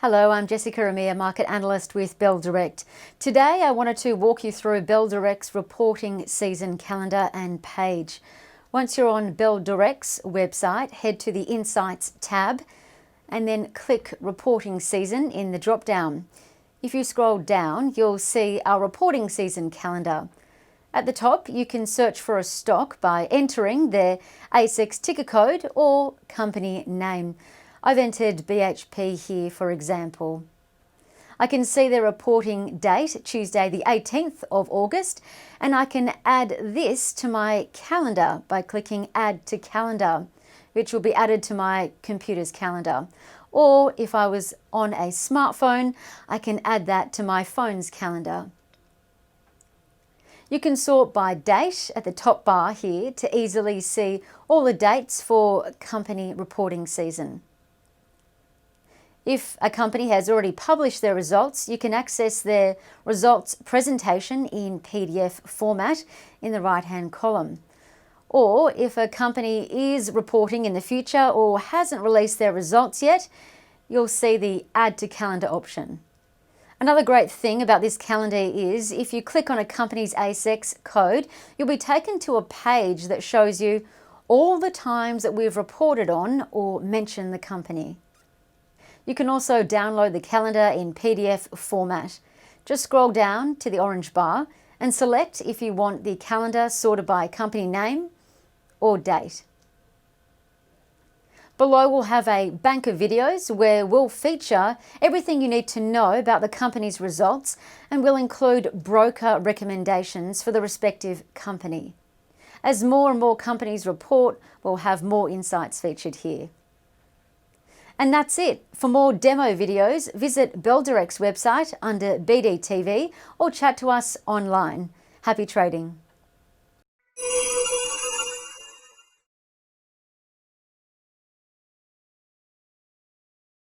Hello, I'm Jessica, a market analyst with Bell Direct. Today I wanted to walk you through Bell Direct's reporting season calendar and page. Once you're on Bell Direct's website, head to the Insights tab and then click Reporting Season in the drop-down. If you scroll down, you'll see our reporting season calendar. At the top, you can search for a stock by entering their ASX ticker code or company name. I've entered BHP here, for example. I can see their reporting date, Tuesday the 18th of August, and I can add this to my calendar by clicking Add to Calendar, which will be added to my computer's calendar. Or if I was on a smartphone, I can add that to my phone's calendar. You can sort by date at the top bar here to easily see all the dates for company reporting season. If a company has already published their results, you can access their results presentation in PDF format in the right-hand column. Or if a company is reporting in the future or hasn't released their results yet, you'll see the Add to Calendar option. Another great thing about this calendar is if you click on a company's ASX code, you'll be taken to a page that shows you all the times that we've reported on or mentioned the company. You can also download the calendar in PDF format. Just scroll down to the orange bar and select if you want the calendar sorted by company name or date. Below we'll have a bank of videos where we'll feature everything you need to know about the company's results, and we'll include broker recommendations for the respective company. As more and more companies report, we'll have more insights featured here. And that's it. For more demo videos, visit Bell Direct's website under BDTV or chat to us online. Happy trading.